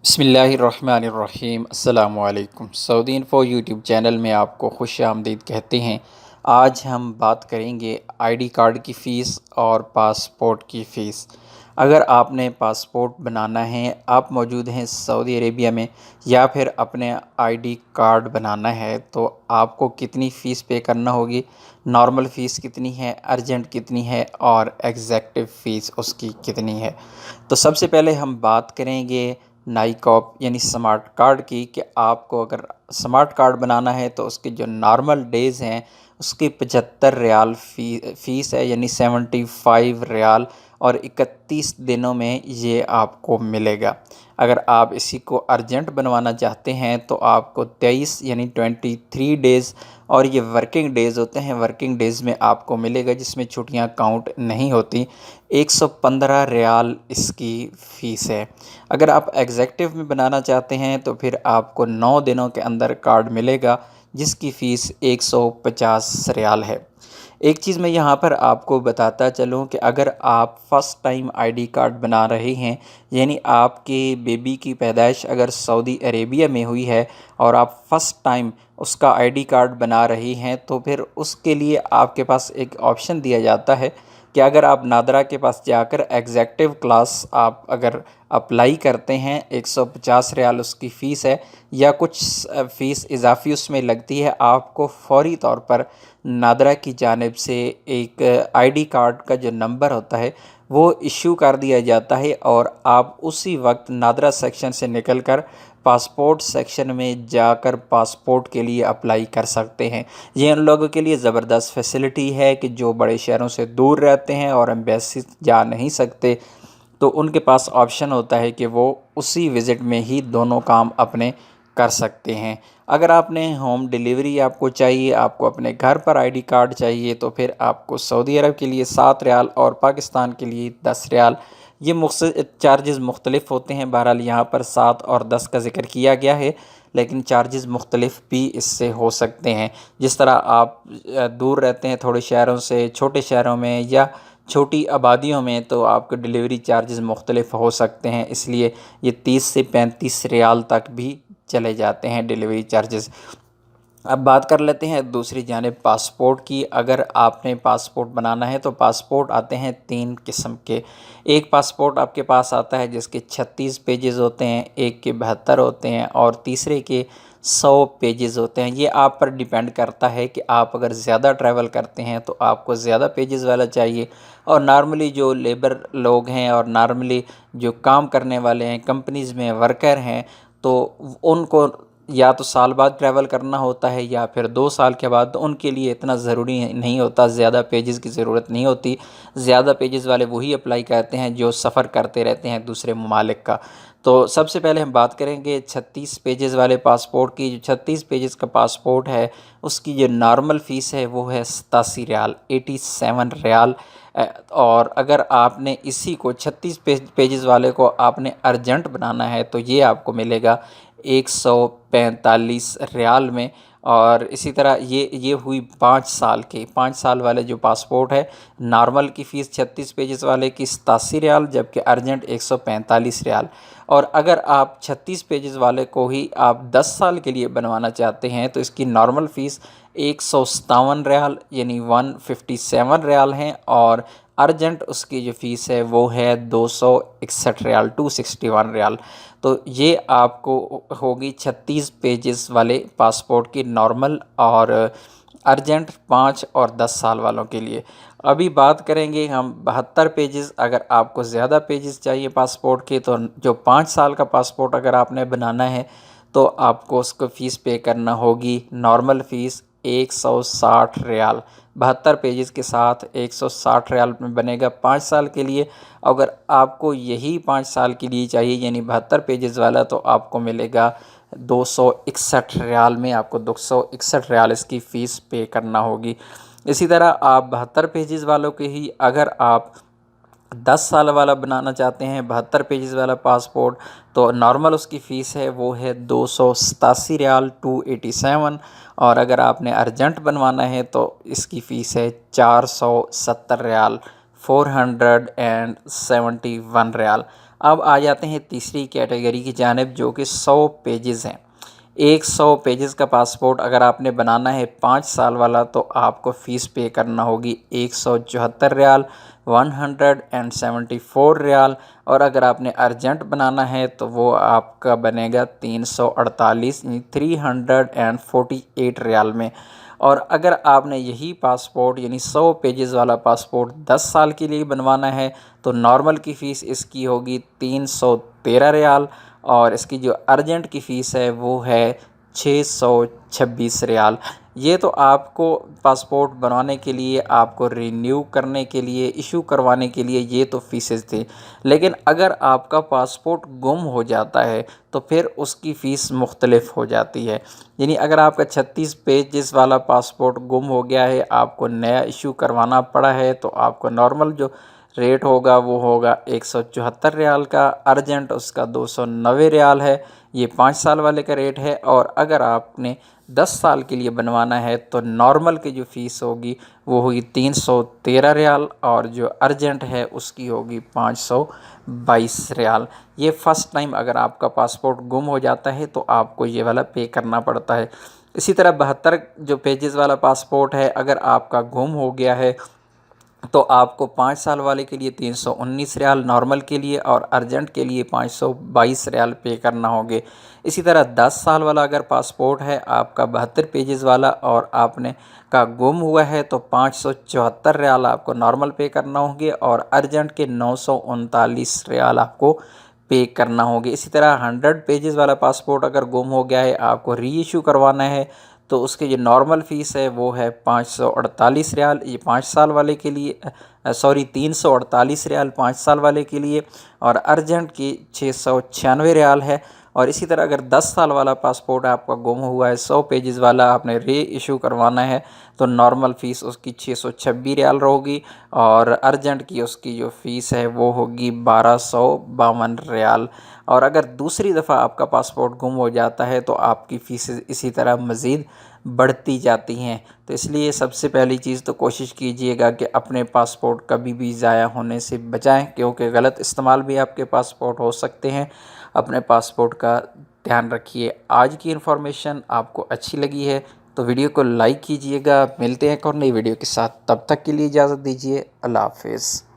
बिस्मिल्लाहिर्रहमानिर्रहीम अस्सलामुअलैकुम। Saudi info YouTube channel में आपको खुश आमदीद कहते हैं। आज हम बात करेंगे आईडी कार्ड की फ़ीस और पासपोर्ट की फ़ीस। अगर आपने पासपोर्ट बनाना है, आप मौजूद हैं सऊदी अरेबिया में, या फिर अपने आईडी कार्ड बनाना है, तो आपको कितनी फ़ीस पे करना होगी, नॉर्मल फ़ीस कितनी है, अर्जेंट कितनी है और एग्जैक्टिव फ़ीस उसकी कितनी है। तो सबसे पहले हम बात करेंगे नाइकॉप यानी स्मार्ट कार्ड की, कि आपको अगर स्मार्ट कार्ड बनाना है तो उसके जो नॉर्मल डेज़ हैं उसकी 75 रियाल फ़ीस है, यानी 75 रियाल, और 31 दिनों में ये आपको मिलेगा। अगर आप इसी को अर्जेंट बनवाना चाहते हैं तो आपको 23 यानी 23 डेज़, और ये वर्किंग डेज़ होते हैं, वर्किंग डेज़ में आपको मिलेगा, जिसमें छुट्टियां काउंट नहीं होती। 115 रियाल इसकी फ़ीस है। अगर आप एग्जेक्टिव में बनाना चाहते हैं तो फिर आपको 9 दिनों के अंदर कार्ड मिलेगा, जिसकी फ़ीस 150 रियाल है। एक चीज़ मैं यहाँ पर आपको बताता चलूँ कि अगर आप फ़र्स्ट टाइम आईडी कार्ड बना रहे हैं, यानी आपके बेबी की पैदाइश अगर सऊदी अरेबिया में हुई है और आप फ़र्स्ट टाइम उसका आईडी कार्ड बना रही हैं, तो फिर उसके लिए आपके पास एक ऑप्शन दिया जाता है कि अगर आप नादरा के पास जाकर एग्जेक्टिव क्लास आप अगर अप्लाई करते हैं, 150 रियाल उसकी फ़ीस है, या कुछ फ़ीस इजाफ़ी उसमें लगती है, आपको फ़ौरी तौर पर नादरा की जानिब से एक आईडी कार्ड का जो नंबर होता है वो इशू कर दिया जाता है, और आप उसी वक्त नादरा सेक्शन से निकलकर पासपोर्ट सेक्शन में जाकर पासपोर्ट के लिए अप्लाई कर सकते हैं। ये उन लोगों के लिए ज़बरदस्त फैसिलिटी है कि जो बड़े शहरों से दूर रहते हैं और एम्बेसी जा नहीं सकते, तो उनके पास ऑप्शन होता है कि वो उसी विज़िट में ही दोनों काम अपने कर सकते हैं। अगर आपने होम डिलीवरी आपको चाहिए, आपको अपने घर पर आईडी कार्ड चाहिए, तो फिर आपको सऊदी अरब के लिए 7 रियाल और पाकिस्तान के लिए 10 रियाल, ये चार्जेस मुख्तलिफ होते हैं। बहरहाल यहाँ पर 7 और 10 का ज़िक्र किया गया है, लेकिन चार्जेस मुख्तलिफ भी इससे हो सकते हैं। जिस तरह आप दूर रहते हैं थोड़े शहरों से, छोटे शहरों में या छोटी आबादियों में, तो आपके डिलीवरी चार्जेस मुख्तलिफ हो सकते हैं, इसलिए ये 30 से 35 रियाल तक भी चले जाते हैं डिलीवरी चार्जेस। अब बात कर लेते हैं दूसरी जानिब पासपोर्ट की। अगर आपने पासपोर्ट बनाना है तो पासपोर्ट आते हैं 3 किस्म के। एक पासपोर्ट आपके पास आता है जिसके 36 पेजेस होते हैं, एक के 72 होते हैं, और तीसरे के 100 पेजेस होते हैं। ये आप पर डिपेंड करता है कि आप अगर ज़्यादा ट्रैवल करते हैं तो आपको ज़्यादा पेजेस वाला चाहिए, और नॉर्मली जो लेबर लोग हैं और नॉर्मली जो काम करने वाले हैं, कंपनीज़ में वर्कर हैं, तो उनको या तो साल बाद ट्रैवल करना होता है या फिर 2 साल के बाद, तो उनके लिए इतना ज़रूरी नहीं होता, ज़्यादा पेजेस की ज़रूरत नहीं होती। ज़्यादा पेजेस वाले वही अप्लाई करते हैं जो सफ़र करते रहते हैं दूसरे ममालिक का। तो सबसे पहले हम बात करेंगे 36 पेजेस वाले पासपोर्ट की। जो 36 पेजेस का पासपोर्ट है उसकी जो नॉर्मल फ़ीस है वो है 87 रियाल, 87 रियाल। और अगर आपने इसी को 36 पेजेस वाले को आपने अर्जेंट बनाना है तो ये आपको मिलेगा 145 रियाल में। और इसी तरह ये हुई 5 साल वाले जो पासपोर्ट है, नॉर्मल की फ़ीस 36 पेजेस वाले की 87 रियाल, जबकि अर्जेंट 145 रियाल। और अगर आप 36 पेजेस वाले को ही आप 10 साल के लिए बनवाना चाहते हैं तो इसकी नॉर्मल फ़ीस 157 रियाल यानी 157 रियाल हैं, और अर्जेंट उसकी जो फ़ीस है वो है 261 रियाल, 261 रियाल। तो ये आपको होगी 36 पेजेस वाले पासपोर्ट की नॉर्मल, और अर्जेंट 5 और 10 साल वालों के लिए। अभी बात करेंगे हम 72 पेजेस। अगर आपको ज़्यादा पेजेस चाहिए पासपोर्ट के, तो जो 5 साल का पासपोर्ट अगर आपने बनाना है तो आपको उसको फ़ीस पे करना होगी, नॉर्मल फ़ीस 160 रियाल। 72 पेजेस के साथ 160 रियाल में बनेगा 5 साल के लिए। अगर आपको यही 5 साल के लिए चाहिए यानी 72 पेजेस वाला, तो आपको मिलेगा 261 रियाल में, आपको 261 रियाल इसकी फ़ीस पे करना होगी। इसी तरह आप 72 पेजेस वालों के ही अगर आप 10 साल वाला बनाना चाहते हैं, 72 पेजेस वाला पासपोर्ट, तो नॉर्मल उसकी फ़ीस है वो है 287 रियाल, 287। और अगर आपने अर्जेंट बनवाना है तो इसकी फ़ीस है 470 रियाल, 471 रियाल। अब आ जाते हैं तीसरी कैटेगरी की जानिब, जो कि 100 पेजेस हैं। एक 100 पेजेस का पासपोर्ट अगर आपने बनाना है 5 साल वाला, तो आपको फ़ीस पे करना होगी 174 रियाल, 174 रियाल। और अगर आपने अर्जेंट बनाना है तो वो आपका बनेगा 348 यानी 348 रियाल में। और अगर आपने यही पासपोर्ट यानी 100 पेजेस वाला पासपोर्ट 10 साल के लिए बनवाना है, तो नॉर्मल की फ़ीस इसकी होगी 313 रियाल, और इसकी जो अर्जेंट की फ़ीस है वो है 626 रियाल। ये तो आपको पासपोर्ट बनवाने के लिए, आपको रिन्यू करने के लिए, इशू करवाने के लिए ये तो फ़ीसेस थी। लेकिन अगर आपका पासपोर्ट गुम हो जाता है तो फिर उसकी फ़ीस मुख्तलिफ़ हो जाती है। यानी अगर आपका 36 पेजेस वाला पासपोर्ट गुम हो गया है, आपको नया इशू करवाना पड़ा है, तो आपको नॉर्मल जो रेट होगा वो होगा 174 रियाल का, अर्जेंट उसका 290 रियाल है। ये 5 साल वाले का रेट है। और अगर आपने 10 साल के लिए बनवाना है तो नॉर्मल की जो फ़ीस होगी वो होगी 313 रियाल, और जो अर्जेंट है उसकी होगी 522 रियाल। ये फ़र्स्ट टाइम अगर आपका पासपोर्ट गुम हो जाता है तो आपको ये वाला पे करना पड़ता है। इसी तरह 72 जो पेजेस वाला पासपोर्ट है, अगर आपका गुम हो गया है तो आपको 5 साल वाले के लिए 319 रियाल नॉर्मल के लिए, और अर्जेंट के लिए 522 रियाल पे करना होंगे। इसी तरह 10 साल वाला अगर पासपोर्ट है आपका 72 पेजेस वाला और आपने का गुम हुआ है, तो 574 रियाल आपको नॉर्मल पे करना होंगे, और अर्जेंट के 939 रियाल आपको पे करना होंगे। इसी तरह 100 पेजेस वाला पासपोर्ट अगर गुम हो गया है, आपको री इशू करवाना है, तो उसकी जो नॉर्मल फ़ीस है वो है 548 रियाल, ये 5 साल वाले के लिए, सॉरी 348 रियाल 5 साल वाले के लिए, और अर्जेंट की 696 रियाल है। और इसी तरह अगर 10 साल वाला पासपोर्ट आपका गुम हुआ है, 100 पेजेस वाला आपने री इशू करवाना है, तो नॉर्मल फ़ीस उसकी 626 रियाल होगी, और अर्जेंट की उसकी जो फ़ीस है वो होगी 1252 रियाल। और अगर दूसरी दफ़ा आपका पासपोर्ट गुम हो जाता है तो आपकी फ़ीस इसी तरह मज़ीद बढ़ती जाती हैं। तो इसलिए सबसे पहली चीज़ तो कोशिश कीजिएगा कि अपने पासपोर्ट कभी भी ज़ाया होने से बचाएं, क्योंकि गलत इस्तेमाल भी आपके पासपोर्ट हो सकते हैं। अपने पासपोर्ट का ध्यान रखिए। आज की इन्फॉर्मेशन आपको अच्छी लगी है तो वीडियो को लाइक कीजिएगा। मिलते हैं एक और नई वीडियो के साथ, तब तक के लिए इजाज़त दीजिए। अल्लाह हाफ़िज़।